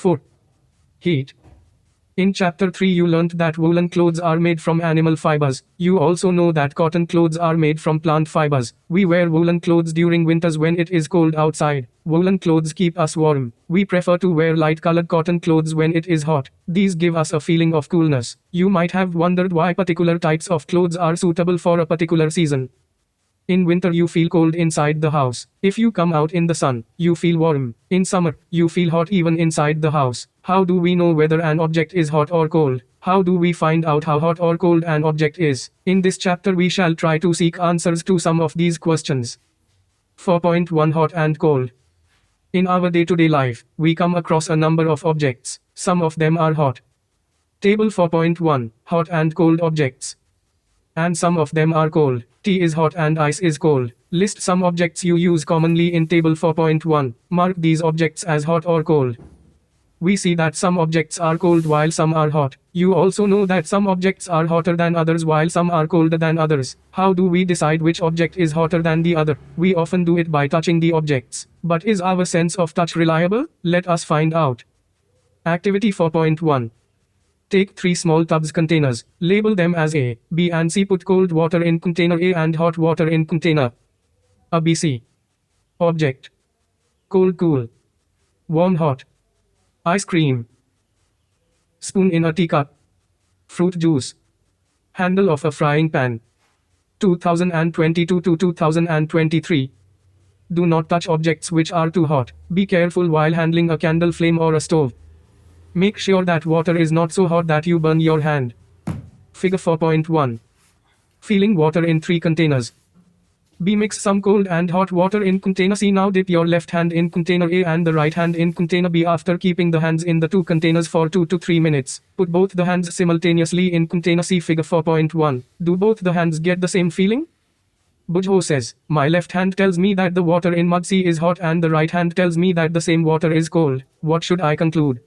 4. Heat. In Chapter 3 you learnt that woolen clothes are made from animal fibers. You also know that cotton clothes are made from plant fibers. We wear woolen clothes during winters when it is cold outside. Woolen clothes keep us warm. We prefer to wear light-colored cotton clothes when it is hot. These give us a feeling of coolness. You might have wondered why particular types of clothes are suitable for a particular season. In winter you feel cold inside the house. If you come out in the sun, you feel warm. In summer, you feel hot even inside the house. How do we know whether an object is hot or cold? How do we find out how hot or cold an object is? In this chapter we shall try to seek answers to some of these questions. 4.1 Hot and cold. In our day-to-day life, we come across a number of objects. Some of them are hot. Table 4.1 Hot and cold objects. And some of them are cold. Tea is hot and ice is cold. List some objects you use commonly in table 4.1. Mark these objects as hot or cold. We see that some objects are cold while some are hot. You also know that some objects are hotter than others while some are colder than others. How do we decide which object is hotter than the other? We often do it by touching the objects. But is our sense of touch reliable? Let us find out. Activity 4.1. Take 3 small tubs containers. Label them as A, B and C. Put cold water in container A and hot water in container A, B, C. Object. Cold, cool. Warm, hot. Ice cream. Spoon in a teacup. Fruit juice. Handle of a frying pan. 2022 to 2023. Do not touch objects which are too hot. Be careful while handling a candle flame or a stove. Make sure that water is not so hot that you burn your hand. Figure 4.1. Filling water in 3 containers. B. Mix some cold and hot water in container C. Now dip your left hand in container A and the right hand in container B after keeping the hands in the 2 containers for 2 to 3 minutes. Put both the hands simultaneously in container C. Figure 4.1. Do both the hands get the same feeling? Bujho says, my left hand tells me that the water in mug C is hot and the right hand tells me that the same water is cold. What should I conclude?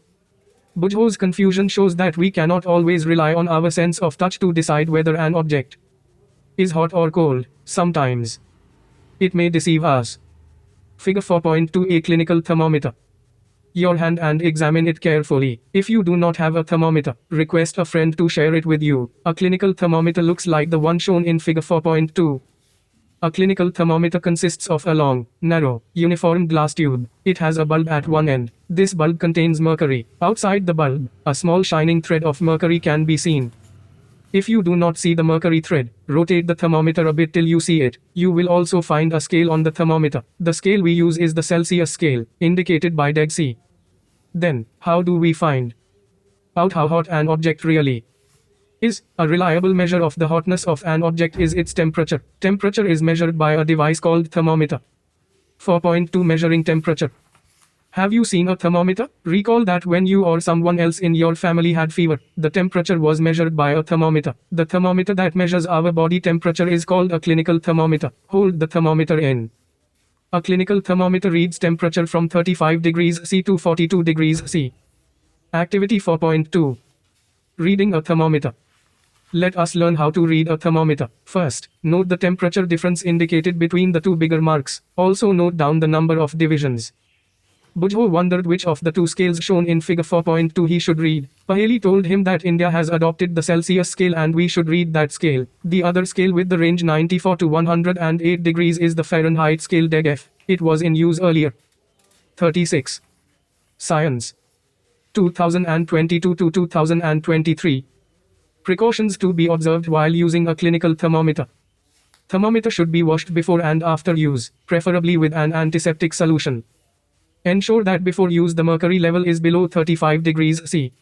Bujho's confusion shows that we cannot always rely on our sense of touch to decide whether an object is hot or cold. Sometimes it may deceive us. Figure 4.2 A clinical thermometer. Your hand and examine it carefully. If you do not have a thermometer, request a friend to share it with you. A clinical thermometer looks like the one shown in figure 4.2. A clinical thermometer consists of a long, narrow, uniform glass tube. It has a bulb at one end. This bulb contains mercury. Outside the bulb, a small shining thread of mercury can be seen. If you do not see the mercury thread, rotate the thermometer a bit till you see it. You will also find a scale on the thermometer. The scale we use is the Celsius scale, indicated by deg C. Then, how do we find out how hot an object really is? A reliable measure of the hotness of an object is its temperature. Temperature is measured by a device called thermometer. 4.2 Measuring temperature. Have you seen a thermometer? Recall that when you or someone else in your family had fever, the temperature was measured by a thermometer. The thermometer that measures our body temperature is called a clinical thermometer. Hold the thermometer in. A clinical thermometer reads temperature from 35 degrees C to 42 degrees C. Activity 4.2. Reading a thermometer. Let us learn how to read a thermometer. First, note the temperature difference indicated between the 2 bigger marks. Also note down the number of divisions. Bujho wondered which of the 2 scales shown in figure 4.2 he should read. Paheli told him that India has adopted the Celsius scale and we should read that scale. The other scale with the range 94 to 108 degrees is the Fahrenheit scale deg F. It was in use earlier. 36. Science. 2022 to 2023. Precautions to be observed while using a clinical thermometer. Thermometer should be washed before and after use, preferably with an antiseptic solution. Ensure that before use the mercury level is below 35 degrees C.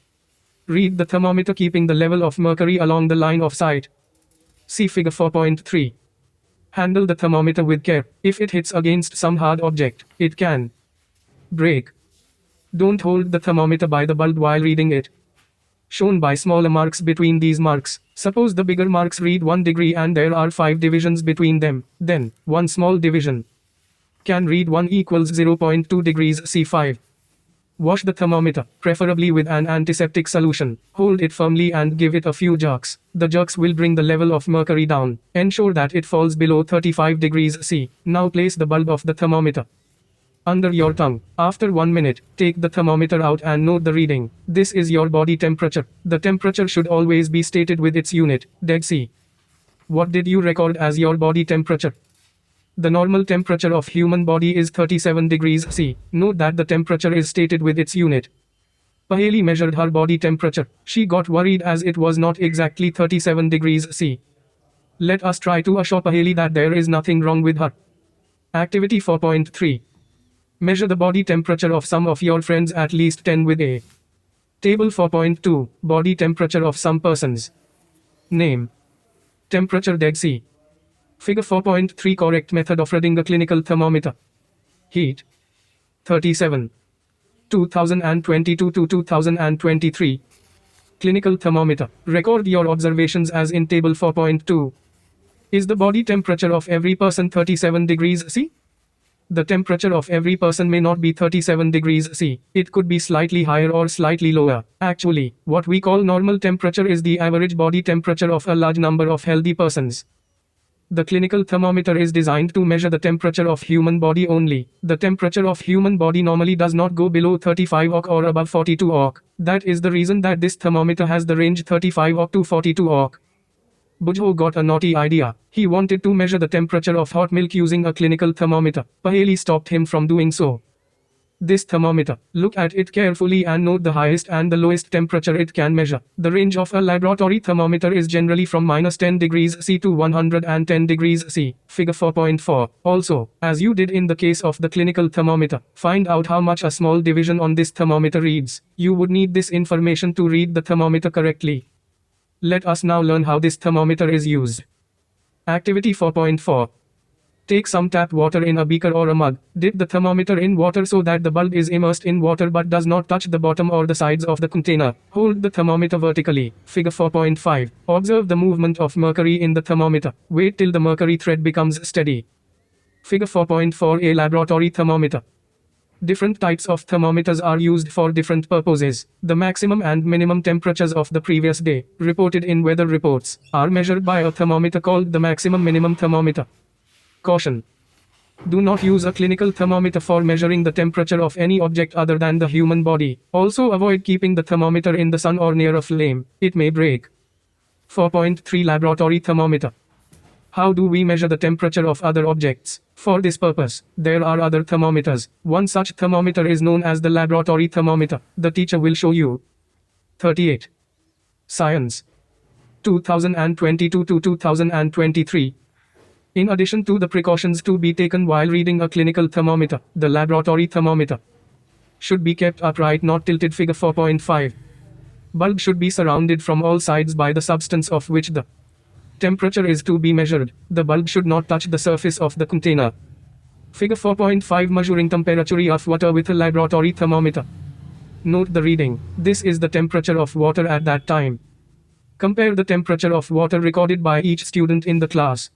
Read the thermometer keeping the level of mercury along the line of sight. See figure 4.3. Handle the thermometer with care. If it hits against some hard object, it can break. Don't hold the thermometer by the bulb while reading it. Shown by smaller marks between these marks. Suppose the bigger marks read 1 degree and there are 5 divisions between them. Then, one small division can read 1 equals 0.2 degrees C5. Wash the thermometer, preferably with an antiseptic solution. Hold it firmly and give it a few jerks. The jerks will bring the level of mercury down. Ensure that it falls below 35 degrees C. Now place the bulb of the thermometer under your tongue. After 1 minute, take the thermometer out and note the reading. This is your body temperature. The temperature should always be stated with its unit, deg. What did you record as your body temperature? The normal temperature of human body is 37 degrees C. Note that the temperature is stated with its unit. Paheli measured her body temperature. She got worried as it was not exactly 37 degrees C. Let us try to assure Paheli that there is nothing wrong with her. Activity 4.3. Measure the body temperature of some of your friends at least 10 with a. Table 4.2. Body temperature of some persons. Name. Temperature deg. Figure 4.3. Correct method of reading a clinical thermometer. Heat. 37. 2022 to 2023. Clinical thermometer. Record your observations as in table 4.2. Is the body temperature of every person 37 degrees C? The temperature of every person may not be 37 degrees C. It could be slightly higher or slightly lower. Actually, what we call normal temperature is the average body temperature of a large number of healthy persons. The clinical thermometer is designed to measure the temperature of human body only. The temperature of human body normally does not go below 35 oC or above 42 oC. That is the reason that this thermometer has the range 35 oC to 42 oC. Bujho got a naughty idea. He wanted to measure the temperature of hot milk using a clinical thermometer. Paheli stopped him from doing so. This thermometer, look at it carefully and note the highest and the lowest temperature it can measure. The range of a laboratory thermometer is generally from -10 degrees C to 110 degrees C. Figure 4.4. Also, as you did in the case of the clinical thermometer, find out how much a small division on this thermometer reads. You would need this information to read the thermometer correctly. Let us now learn how this thermometer is used. Activity 4.4. Take some tap water in a beaker or a mug. Dip the thermometer in water so that the bulb is immersed in water but does not touch the bottom or the sides of the container. Hold the thermometer vertically. Figure 4.5. Observe the movement of mercury in the thermometer. Wait till the mercury thread becomes steady. Figure 4.4. A laboratory thermometer. Different types of thermometers are used for different purposes. The maximum and minimum temperatures of the previous day, reported in weather reports, are measured by a thermometer called the maximum minimum thermometer. Caution. Do not use a clinical thermometer for measuring the temperature of any object other than the human body. Also avoid keeping the thermometer in the sun or near a flame. It may break. 4.3 Laboratory thermometer. How do we measure the temperature of other objects? For this purpose, there are other thermometers. One such thermometer is known as the laboratory thermometer. The teacher will show you. 38. Science. 2022 to 2023. In addition to the precautions to be taken while reading a clinical thermometer, the laboratory thermometer should be kept upright, not tilted. Figure 4.5. Bulb should be surrounded from all sides by the substance of which the temperature is to be measured. The bulb should not touch the surface of the container. Figure 4.5. Measuring temperature of water with a laboratory thermometer. Note the reading. This is the temperature of water at that time. Compare the temperature of water recorded by each student in the class.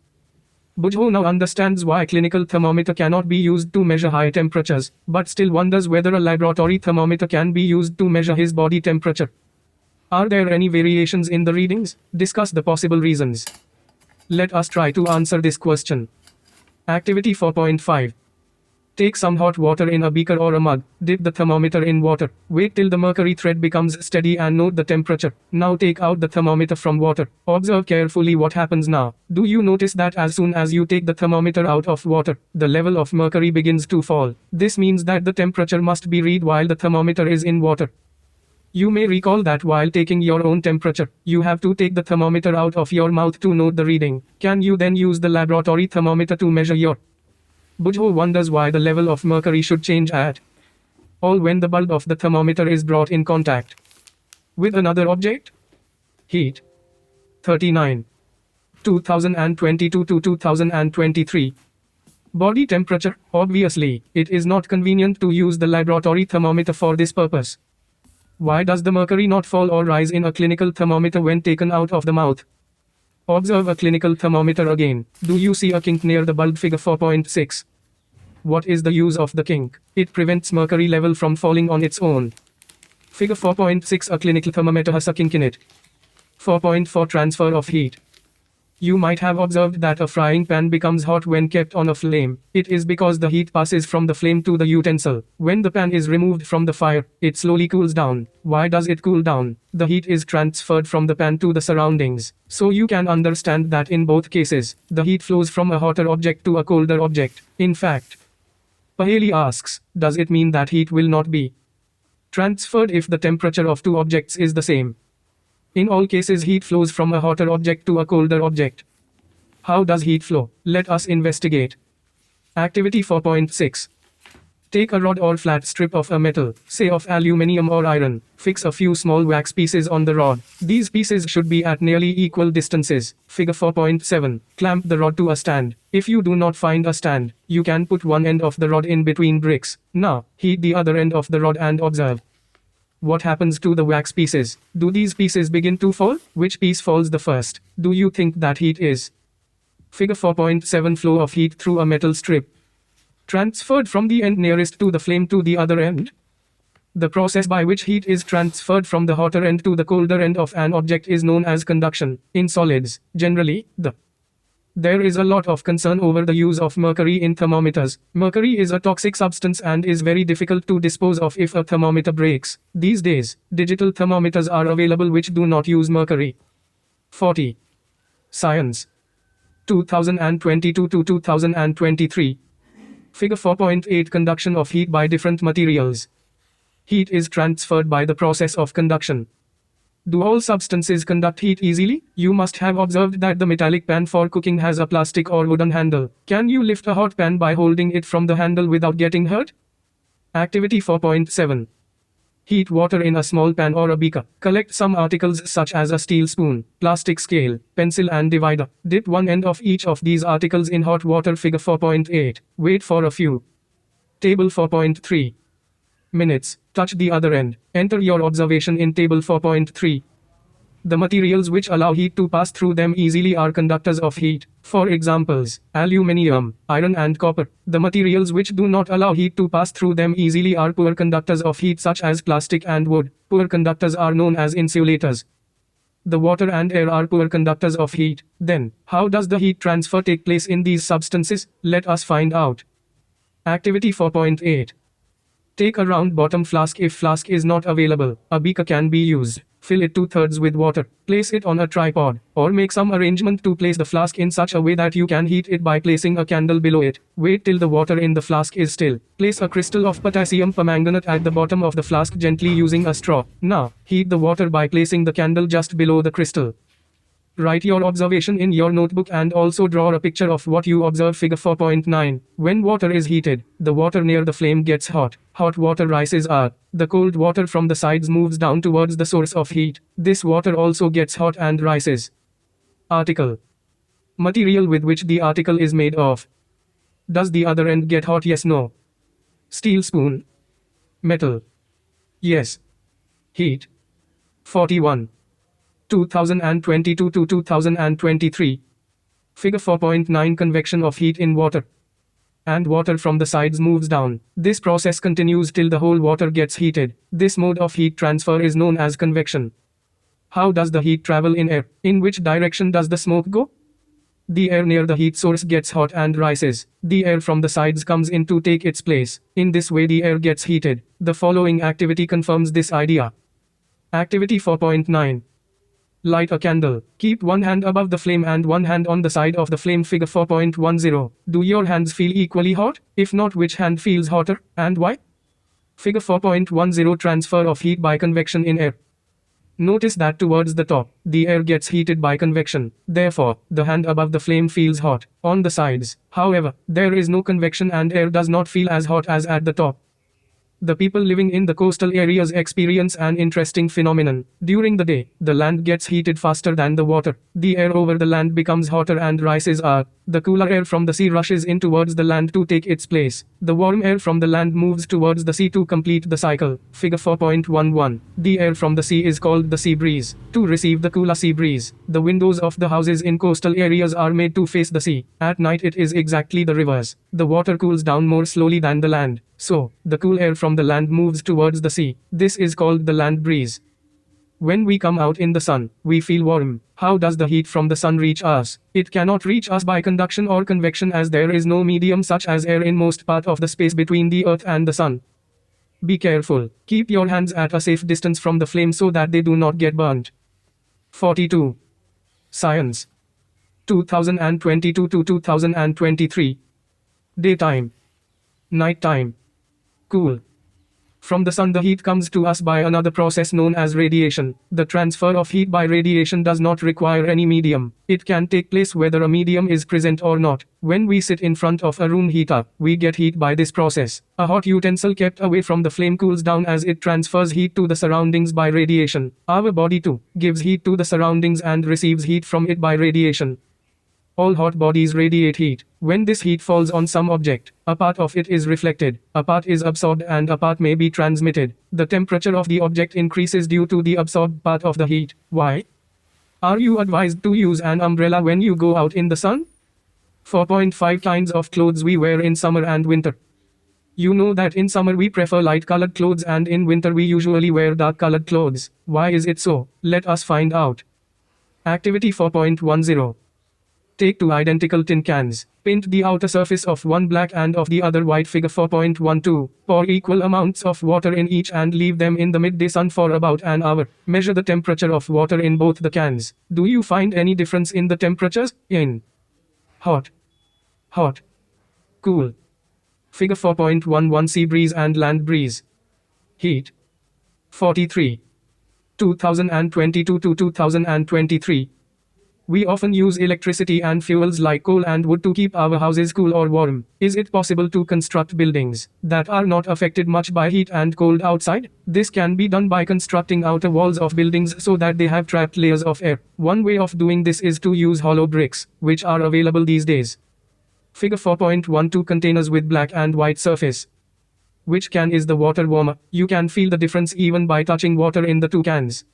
Bujho now understands why clinical thermometer cannot be used to measure high temperatures, but still wonders whether a laboratory thermometer can be used to measure his body temperature. Are there any variations in the readings? Discuss the possible reasons. Let us try to answer this question. Activity 4.5. Take some hot water in a beaker or a mug. Dip the thermometer in water. Wait till the mercury thread becomes steady and note the temperature. Now take out the thermometer from water. Observe carefully what happens now. Do you notice that as soon as you take the thermometer out of water, the level of mercury begins to fall? This means that the temperature must be read while the thermometer is in water. You may recall that while taking your own temperature, you have to take the thermometer out of your mouth to note the reading. Can you then use the laboratory thermometer to measure your? Bujho wonders why the level of mercury should change at all when the bulb of the thermometer is brought in contact with another object. Heat. 39. 2022 to 2023. Body temperature. Obviously, it is not convenient to use the laboratory thermometer for this purpose. Why does the mercury not fall or rise in a clinical thermometer when taken out of the mouth? Observe a clinical thermometer again. Do you see a kink near the bulb? Figure 4.6. What is the use of the kink? It prevents mercury level from falling on its own. Figure 4.6. A clinical thermometer has a kink in it. 4.4 Transfer of heat. You might have observed that a frying pan becomes hot when kept on a flame. It is because the heat passes from the flame to the utensil. When the pan is removed from the fire, it slowly cools down. Why does it cool down? The heat is transferred from the pan to the surroundings. So you can understand that in both cases, the heat flows from a hotter object to a colder object. In fact, Paheli asks, does it mean that heat will not be transferred if the temperature of two objects is the same? In all cases, heat flows from a hotter object to a colder object. How does heat flow? Let us investigate. Activity 4.6. Take a rod or flat strip of a metal, say of aluminium or iron. Fix a few small wax pieces on the rod. These pieces should be at nearly equal distances. Figure 4.7. Clamp the rod to a stand. If you do not find a stand, you can put one end of the rod in between bricks. Now, heat the other end of the rod and observe. What happens to the wax pieces? Do these pieces begin to fall? Which piece falls the first? Do you think that heat is? Figure 4.7. Flow of heat through a metal strip. Transferred from the end nearest to the flame to the other end. The process by which heat is transferred from the hotter end to the colder end of an object is known as conduction. In solids, generally, there is a lot of concern over the use of mercury in thermometers. Mercury is a toxic substance and is very difficult to dispose of if a thermometer breaks. These days, digital thermometers are available which do not use mercury. 40. Science. 2022 to 2023. Figure 4.8. Conduction of heat by different materials. Heat is transferred by the process of conduction. Do all substances conduct heat easily? You must have observed that the metallic pan for cooking has a plastic or wooden handle. Can you lift a hot pan by holding it from the handle without getting hurt? Activity 4.7. Heat water in a small pan or a beaker. Collect some articles such as a steel spoon, plastic scale, pencil and divider. Dip one end of each of these articles in hot water. Figure 4.8. Wait for a few. Table 4.3. Minutes. Touch the other end. Enter your observation in table 4.3. The materials which allow heat to pass through them easily are conductors of heat. For examples, aluminium, iron and copper. The materials which do not allow heat to pass through them easily are poor conductors of heat such as plastic and wood. Poor conductors are known as insulators. The water and air are poor conductors of heat. Then, how does the heat transfer take place in these substances? Let us find out. Activity 4.8. Take a round bottom flask. If flask is not available, a beaker can be used. Fill it 2/3 with water. Place it on a tripod, or make some arrangement to place the flask in such a way that you can heat it by placing a candle below it. Wait till the water in the flask is still. Place a crystal of potassium permanganate at the bottom of the flask gently using a straw. Now, heat the water by placing the candle just below the crystal. Write your observation in your notebook and also draw a picture of what you observe. Figure 4.9. When water is heated, the water near the flame gets hot. Hot water rises up. The cold water from the sides moves down towards the source of heat. This water also gets hot and rises. Article. Material with which the article is made of. Does the other end get hot? Yes, no. Steel spoon. Metal. Yes. Heat. 41. 2022 to 2023. Figure 4.9. Convection of heat in water. And water from the sides moves down. This process continues till the whole water gets heated. This mode of heat transfer is known as convection. How does the heat travel in air? In which direction does the smoke go? The air near the heat source gets hot and rises. The air from the sides comes in to take its place. In this way the air gets heated. The following activity confirms this idea. Activity 4.9. Light a candle. Keep one hand above the flame and one hand on the side of the flame. Figure 4.10. Do your hands feel equally hot? If not, which hand feels hotter, and why? Figure 4.10. Transfer of heat by convection in air. Notice that towards the top, the air gets heated by convection. Therefore, the hand above the flame feels hot. On the sides, however, there is no convection and air does not feel as hot as at the top. The people living in the coastal areas experience an interesting phenomenon. During the day, the land gets heated faster than the water. The air over the land becomes hotter and rises up. The cooler air from the sea rushes in towards the land to take its place. The warm air from the land moves towards the sea to complete the cycle. Figure 4.11. The air from the sea is called the sea breeze. To receive the cooler sea breeze, the windows of the houses in coastal areas are made to face the sea. At night it is exactly the reverse. The water cools down more slowly than the land. So, the cool air from the land moves towards the sea. This is called the land breeze. When we come out in the sun, we feel warm. How does the heat from the sun reach us? It cannot reach us by conduction or convection, as there is no medium such as air in most part of the space between the earth and the sun. Be careful. Keep your hands at a safe distance from the flame so that they do not get burnt. 42. Science. 2022 to 2023. Daytime. Nighttime. Cool. From the sun, the heat comes to us by another process known as radiation. The transfer of heat by radiation does not require any medium. It can take place whether a medium is present or not. When we sit in front of a room heater, we get heat by this process. A hot utensil kept away from the flame cools down as it transfers heat to the surroundings by radiation. Our body too gives heat to the surroundings and receives heat from it by radiation. All hot bodies radiate heat. When this heat falls on some object, a part of it is reflected, a part is absorbed, and a part may be transmitted. The temperature of the object increases due to the absorbed part of the heat. Why? Are you advised to use an umbrella when you go out in the sun? 4.5 kinds of clothes we wear in summer and winter. You know that in summer we prefer light-colored clothes and in winter we usually wear dark-colored clothes. Why is it so? Let us find out. Activity 4.10. Take two identical tin cans. Paint the outer surface of one black and of the other white. Figure 4.12. Pour equal amounts of water in each and leave them in the midday sun for about an hour. Measure the temperature of water in both the cans. Do you find any difference in the temperatures? In hot, hot, cool. Figure 4.11. Sea breeze and land breeze. Heat. 43. 2022 to 2023. We often use electricity and fuels like coal and wood to keep our houses cool or warm. Is it possible to construct buildings that are not affected much by heat and cold outside? This can be done by constructing outer walls of buildings so that they have trapped layers of air. One way of doing this is to use hollow bricks, which are available these days. Figure 4.12. Containers with black and white surface. Which can is the water warmer? You can feel the difference even by touching water in the two cans.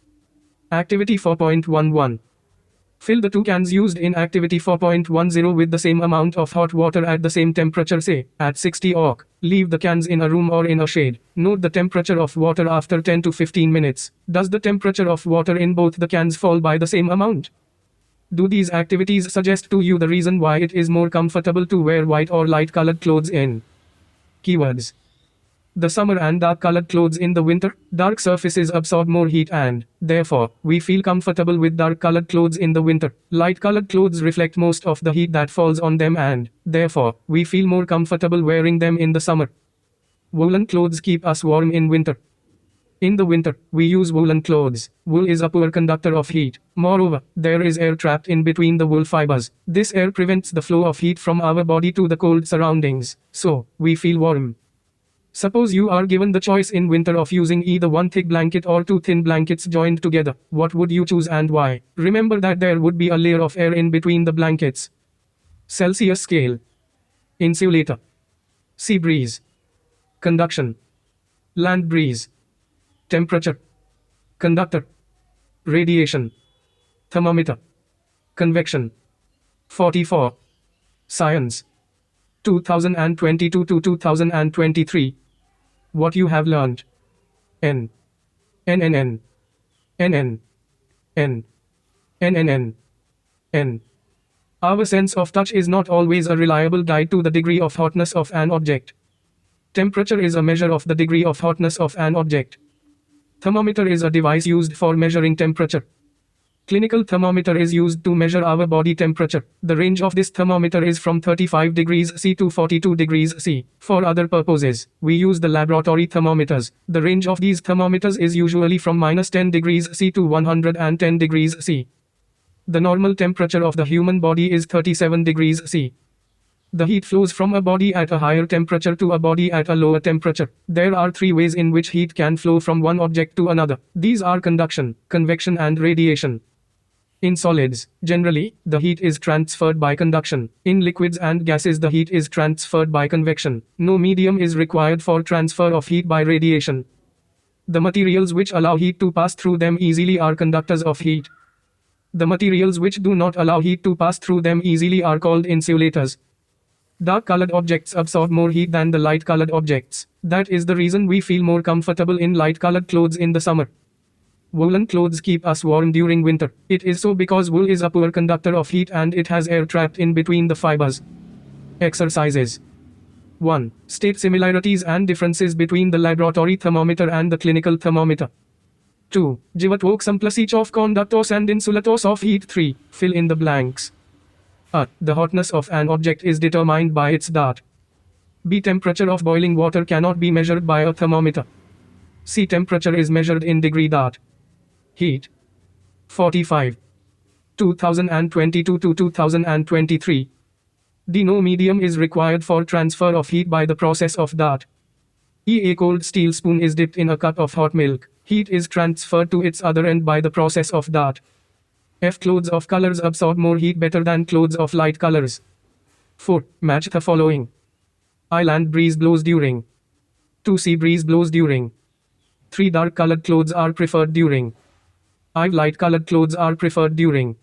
Activity 4.11. Fill the two cans used in activity 4.10 with the same amount of hot water at the same temperature, say, at 60 oC. Leave the cans in a room or in a shade. Note the temperature of water after 10 to 15 minutes. Does the temperature of water in both the cans fall by the same amount? Do these activities suggest to you the reason why it is more comfortable to wear white or light-colored clothes in? Keywords. The summer and dark-colored clothes in the winter. Dark surfaces absorb more heat and, therefore, we feel comfortable with dark-colored clothes in the winter. Light-colored clothes reflect most of the heat that falls on them and, therefore, we feel more comfortable wearing them in the summer. Woolen clothes keep us warm in winter. In the winter, we use woolen clothes. Wool is a poor conductor of heat. Moreover, there is air trapped in between the wool fibers. This air prevents the flow of heat from our body to the cold surroundings. So, we feel warm. Suppose you are given the choice in winter of using either one thick blanket or two thin blankets joined together. What would you choose and why? Remember that there would be a layer of air in between the blankets. Celsius scale. Insulator. Sea breeze. Conduction. Land breeze. Temperature. Conductor. Radiation. Thermometer. Convection. 44. Science. 2022 to 2023. What you have learned. N. N. N. N. N. N. N. N. N. N. N. Our sense of touch is not always a reliable guide to the degree of hotness of an object. Temperature is a measure of the degree of hotness of an object. Thermometer is a device used for measuring temperature. Clinical thermometer is used to measure our body temperature. The range of this thermometer is from 35 degrees C to 42 degrees C. For other purposes, we use the laboratory thermometers. The range of these thermometers is usually from -10 degrees C to 110 degrees C. The normal temperature of the human body is 37 degrees C. The heat flows from a body at a higher temperature to a body at a lower temperature. There are three ways in which heat can flow from one object to another. These are conduction, convection, and radiation. In solids, generally, the heat is transferred by conduction. In liquids and gases, the heat is transferred by convection. No medium is required for transfer of heat by radiation. The materials which allow heat to pass through them easily are conductors of heat. The materials which do not allow heat to pass through them easily are called insulators. Dark-colored objects absorb more heat than the light-colored objects. That is the reason we feel more comfortable in light-colored clothes in the summer. Woolen clothes keep us warm during winter. It is so because wool is a poor conductor of heat and it has air trapped in between the fibers. Exercises. 1. State similarities and differences between the laboratory thermometer and the clinical thermometer. 2. Give some plus each of conductors and insulators of heat. 3. Fill in the blanks. A. The hotness of an object is determined by its dart. B. Temperature of boiling water cannot be measured by a thermometer. C. Temperature is measured in degree dart. Heat. 45. 2022 to 2023. D. No medium is required for transfer of heat by the process of dart. E. A cold steel spoon is dipped in a cup of hot milk. Heat is transferred to its other end by the process of dart. F. Clothes of colors absorb more heat better than clothes of light colors. 4. Match the following. I. Land breeze blows during. 2. Sea breeze blows during. 3. Dark colored clothes are preferred during. I. Light colored clothes are preferred during.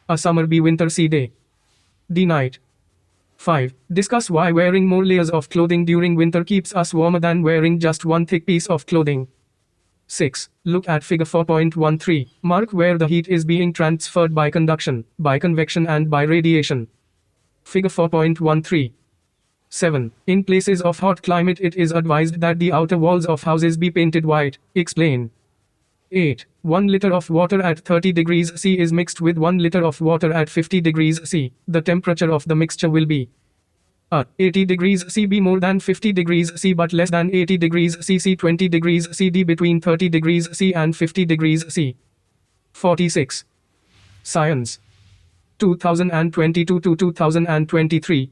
A summer B. Winter C. Day. D. Night. 5. Discuss why wearing more layers of clothing during winter keeps us warmer than wearing just one thick piece of clothing. 6. Look at figure 4.13. Mark where the heat is being transferred by conduction, by convection and by radiation. Figure 4.13. 7. In places of hot climate it is advised that the outer walls of houses be painted white. Explain. 8. 1 liter of water at 30 degrees C is mixed with 1 liter of water at 50 degrees C. The temperature of the mixture will be A. 80 degrees C. B. More than 50 degrees C but less than 80 degrees C. C. 20 degrees C. D. Between 30 degrees C and 50 degrees C. 46. Science. 2022 to 2023.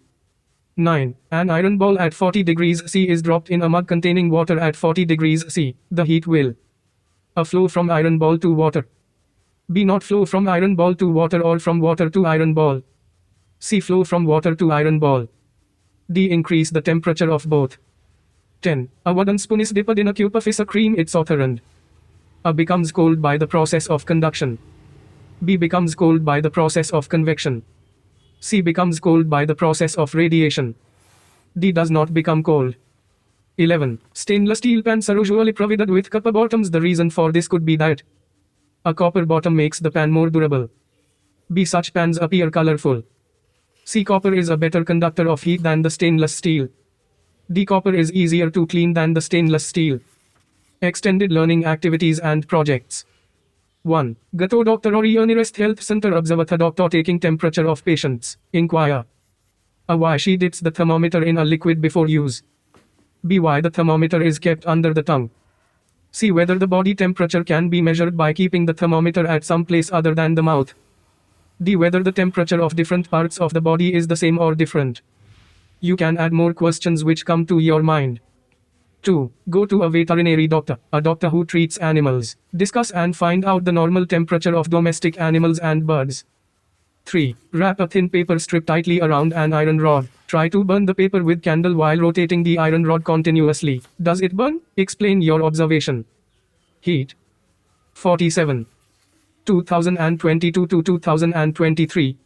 9. An iron ball at 40 degrees C is dropped in a mug containing water at 40 degrees C. The heat will A. Flow from iron ball to water. B. Not flow from iron ball to water or from water to iron ball. C. Flow from water to iron ball. D. Increase the temperature of both. 10. A wooden spoon is dipped in a cup of ice cream. Its author and A. Becomes cold by the process of conduction. B. Becomes cold by the process of convection. C. Becomes cold by the process of radiation. D. Does not become cold. 11. Stainless steel pans are usually provided with copper bottoms. The reason for this could be that a copper bottom makes the pan more durable. B. Such pans appear colorful. C. Copper is a better conductor of heat than the stainless steel. D. Copper is easier to clean than the stainless steel. Extended learning activities and projects. 1. Go to doctor or nearest health center. Observe the doctor taking temperature of patients. Inquire. A. Why she dips the thermometer in a liquid before use. B. Why the thermometer is kept under the tongue. C. Whether the body temperature can be measured by keeping the thermometer at some place other than the mouth. D. Whether the temperature of different parts of the body is the same or different. You can add more questions which come to your mind. 2. Go to a veterinary doctor, a doctor who treats animals. Discuss and find out the normal temperature of domestic animals and birds. 3. Wrap a thin paper strip tightly around an iron rod. Try to burn the paper with candle while rotating the iron rod continuously. Does it burn? Explain your observation. Heat. 47. 2022 to 2023.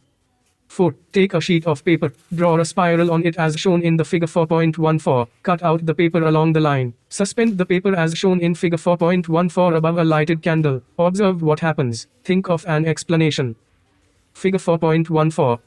4. Take a sheet of paper, draw a spiral on it as shown in the figure 4.14. Cut out the paper along the line. Suspend the paper as shown in figure 4.14 above a lighted candle. Observe what happens. Think of an explanation. Figure 4.14.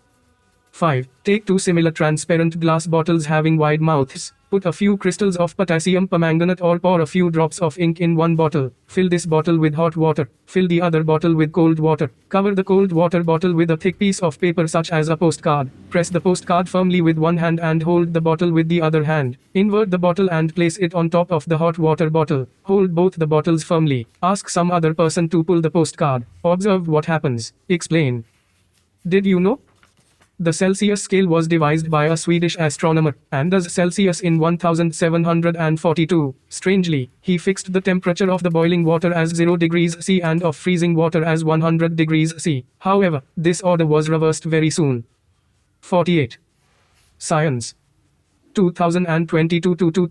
5. Take two similar transparent glass bottles having wide mouths. Put a few crystals of potassium permanganate or pour a few drops of ink in one bottle. Fill this bottle with hot water. Fill the other bottle with cold water. Cover the cold water bottle with a thick piece of paper such as a postcard. Press the postcard firmly with one hand and hold the bottle with the other hand. Invert the bottle and place it on top of the hot water bottle. Hold both the bottles firmly. Ask some other person to pull the postcard. Observe what happens. Explain. Did you know? The Celsius scale was devised by a Swedish astronomer, Anders Celsius in 1742. Strangely, he fixed the temperature of the boiling water as 0 degrees C and of freezing water as 100 degrees C. However, this order was reversed very soon. 48. Science. 2022 to 2000.